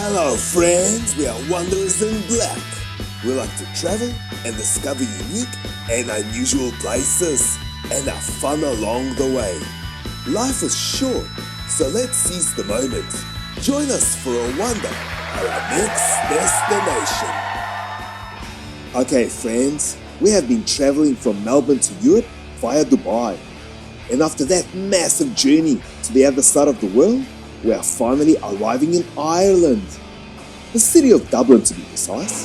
Hello friends, we are Wanderers in Black. We like to travel and discover unique and unusual places and have fun along the way. Life is short, so let's seize the moment. Join us for a wander at our next destination. Okay friends, we have been traveling from Melbourne to Europe via Dubai. And after that massive journey to the other side of the world, we are finally arriving in Ireland. The city of Dublin to be precise.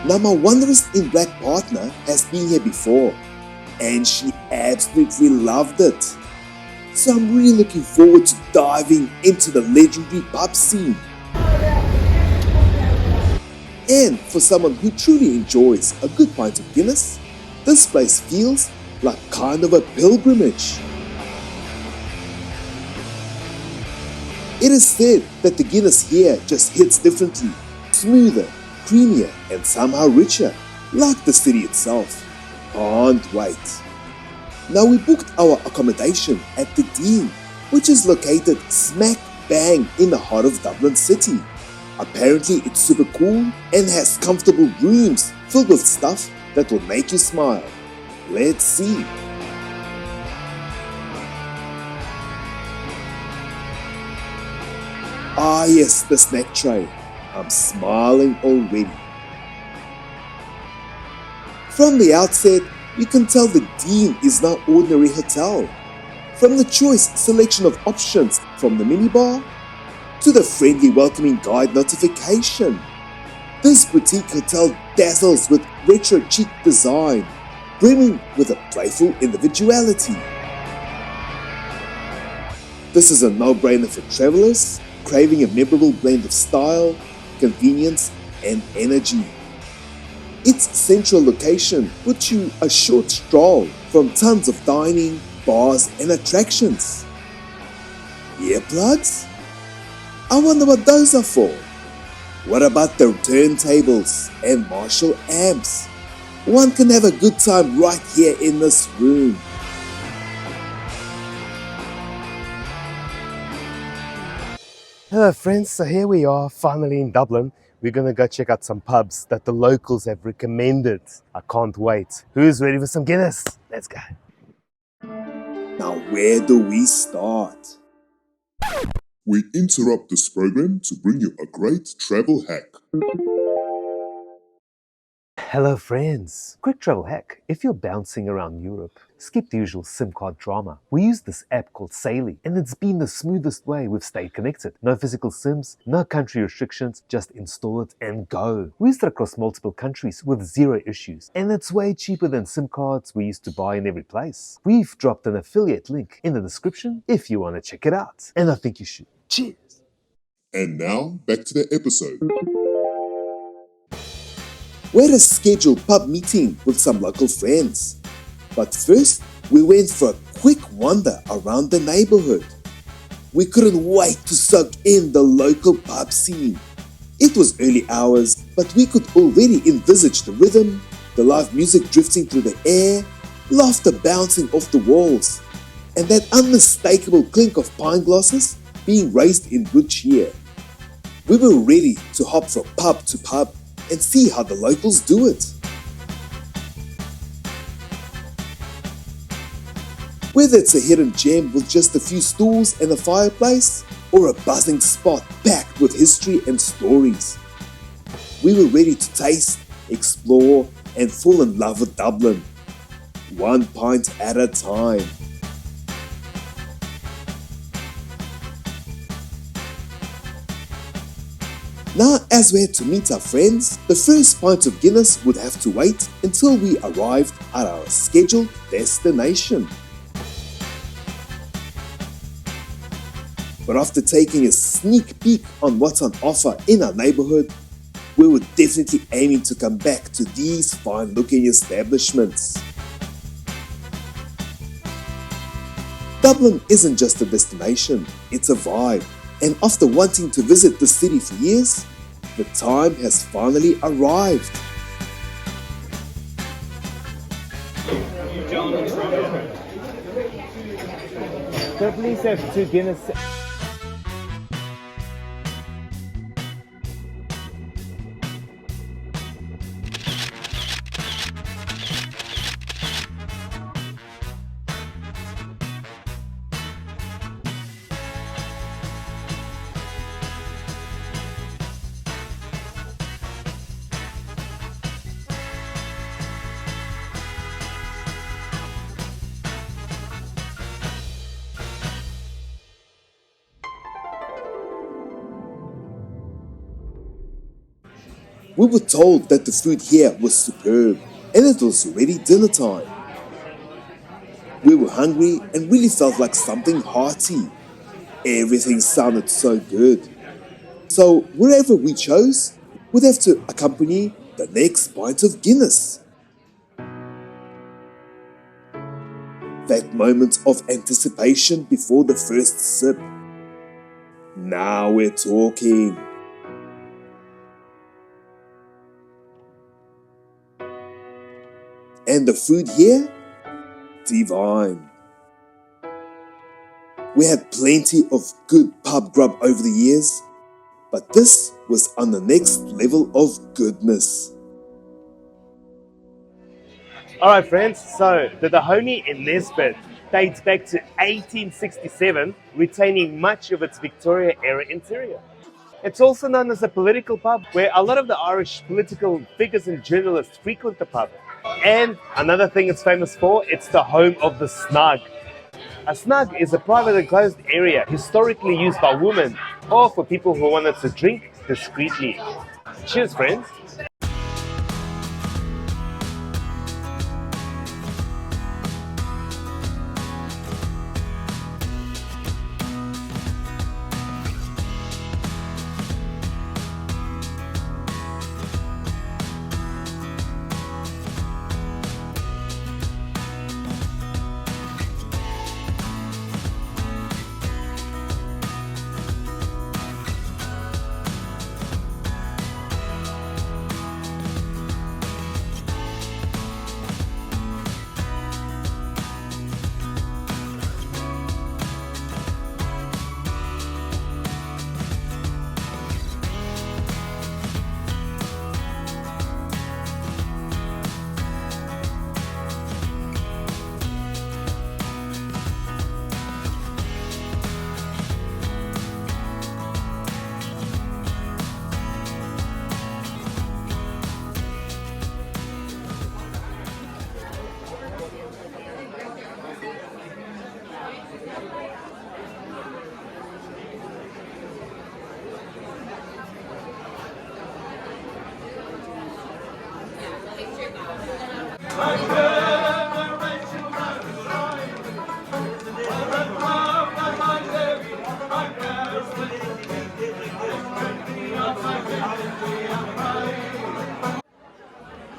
Now my Wanderers in Black partner has been here before and she absolutely loved it. So I'm really looking forward to diving into the legendary pub scene. And for someone who truly enjoys a good pint of Guinness, this place feels like kind of a pilgrimage. It is said that the Guinness here just hits differently, smoother, creamier and somehow richer, like the city itself. Can't wait. Now we booked our accommodation at the Dean, which is located smack bang in the heart of Dublin city. Apparently it's super cool and has comfortable rooms filled with stuff that will make you smile. Let's see. Ah yes, the snack tray. I'm smiling already. From the outset, you can tell the Dean is no ordinary hotel. From the choice selection of options from the minibar to the friendly welcoming guide notification. This boutique hotel dazzles with retro chic design, brimming with a playful individuality. This is a no-brainer for travelers craving a memorable blend of style, convenience and energy. Its central location puts you a short stroll from tons of dining, bars and attractions. Earplugs? I wonder what those are for. What about the turntables and Marshall amps? One can have a good time right here in this room. Hello friends, so here we are finally in Dublin. We're gonna go check out some pubs that the locals have recommended. I can't wait. Who's ready for some Guinness? Let's go. Now where do we start? We interrupt this program to bring you a great travel hack. Hello friends! Quick travel hack. If you're bouncing around Europe, skip the usual SIM card drama. We use this app called Saily and it's been the smoothest way we've stayed connected. No physical SIMs, no country restrictions, just install it and go. We used it across multiple countries with zero issues and it's way cheaper than SIM cards we used to buy in every place. We've dropped an affiliate link in the description if you want to check it out. And I think you should. Cheers! And now, back to the episode. We had a scheduled pub meeting with some local friends. But first, we went for a quick wander around the neighbourhood. We couldn't wait to soak in the local pub scene. It was early hours, but we could already envisage the rhythm, the live music drifting through the air, laughter bouncing off the walls, and that unmistakable clink of pint glasses being raised in good cheer. We were ready to hop from pub to pub and see how the locals do it. Whether it's a hidden gem with just a few stools and a fireplace, or a buzzing spot packed with history and stories, we were ready to taste, explore, and fall in love with Dublin, one pint at a time. Now, as we had to meet our friends, the first pint of Guinness would have to wait until we arrived at our scheduled destination. But after taking a sneak peek on what's on offer in our neighbourhood, we were definitely aiming to come back to these fine-looking establishments. Dublin isn't just a destination, it's a vibe. And after wanting to visit the city for years, the time has finally arrived. Could I please have 2 Guinness? We were told that the food here was superb, and it was already dinner time. We were hungry and really felt like something hearty. Everything sounded so good. So wherever we chose, we'd have to accompany the next pint of Guinness. That moment of anticipation before the first sip. Now we're talking. And the food here? Divine. We had plenty of good pub grub over the years, but this was on the next level of goodness. Alright friends, so the Dahomey in Nesbitt dates back to 1867, retaining much of its Victoria-era interior. It's also known as a political pub, where a lot of the Irish political figures and journalists frequent the pub. And another thing it's famous for, it's the home of the snug. A snug is a private enclosed area historically used by women or for people who wanted to drink discreetly. Cheers friends!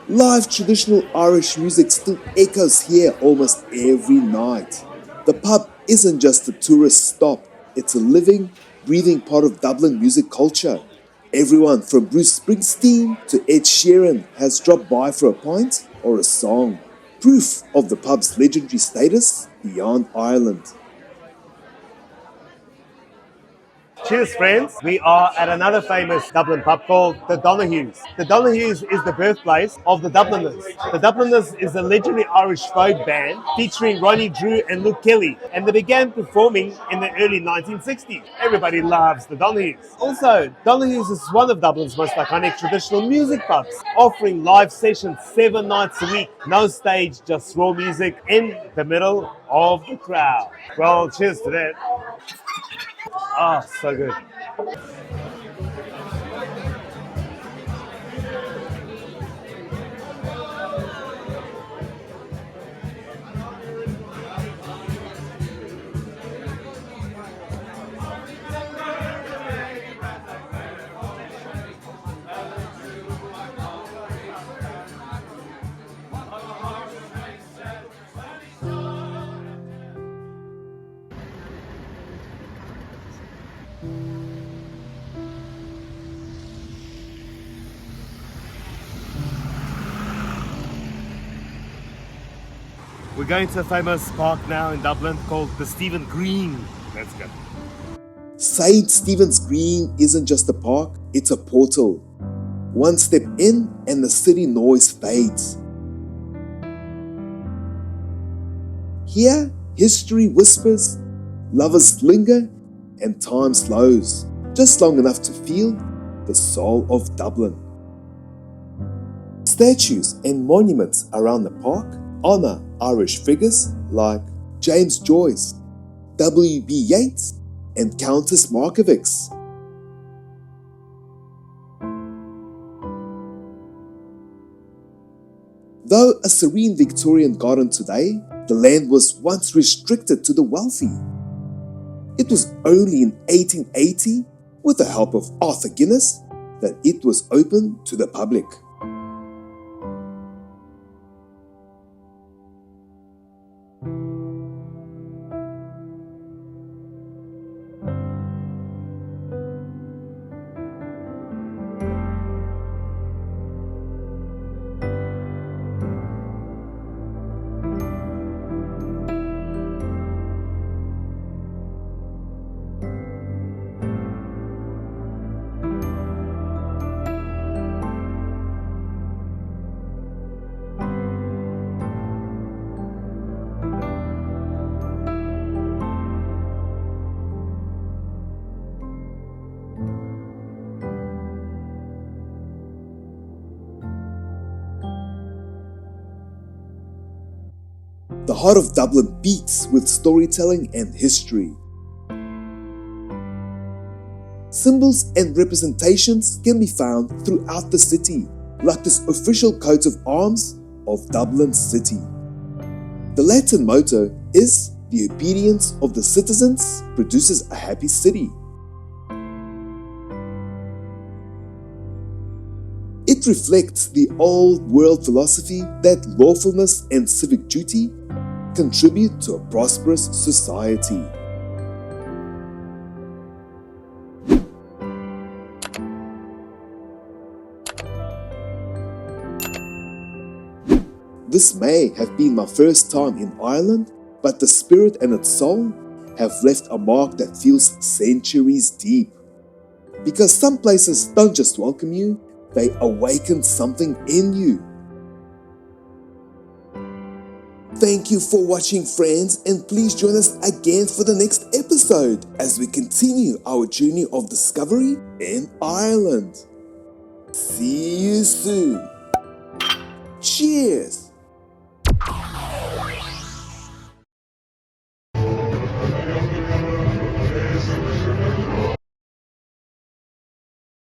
Live traditional Irish music still echoes here almost every night. The pub isn't just a tourist stop, it's a living, breathing part of Dublin music culture. Everyone from Bruce Springsteen to Ed Sheeran has dropped by for a pint or a song. Proof of the pub's legendary status beyond Ireland. Cheers friends, we are at another famous Dublin pub called the Donahue's. The Donahue's is the birthplace of the Dubliners. The Dubliners is a legendary Irish folk band featuring Ronnie Drew and Luke Kelly, and they began performing in the early 1960s. Everybody loves the Donahue's. Also, Donahue's is one of Dublin's most iconic traditional music pubs, offering live sessions 7 nights a week. No stage, just raw music in the middle of the crowd. Well, cheers to that. Ah, so good. We're going to a famous park now in Dublin called the Stephen Green. Let's go. St. Stephen's Green isn't just a park, it's a portal. One step in and the city noise fades. Here, history whispers, lovers linger, and time slows, just long enough to feel the soul of Dublin. Statues and monuments around the park honour Irish figures like James Joyce, W.B. Yeats, and Countess Markievicz. Though a serene Victorian garden today, the land was once restricted to the wealthy. It was only in 1880, with the help of Arthur Guinness, that it was open to the public. The heart of Dublin beats with storytelling and history. Symbols and representations can be found throughout the city, like this official coat of arms of Dublin City. The Latin motto is "The obedience of the citizens produces a happy city." It reflects the old world philosophy that lawfulness and civic duty contribute to a prosperous society. This may have been my first time in Ireland, but the spirit and its soul have left a mark that feels centuries deep. Because some places don't just welcome you, they awaken something in you. Thank you for watching, friends, and please join us again for the next episode as we continue our journey of discovery in Ireland. See you soon. Cheers!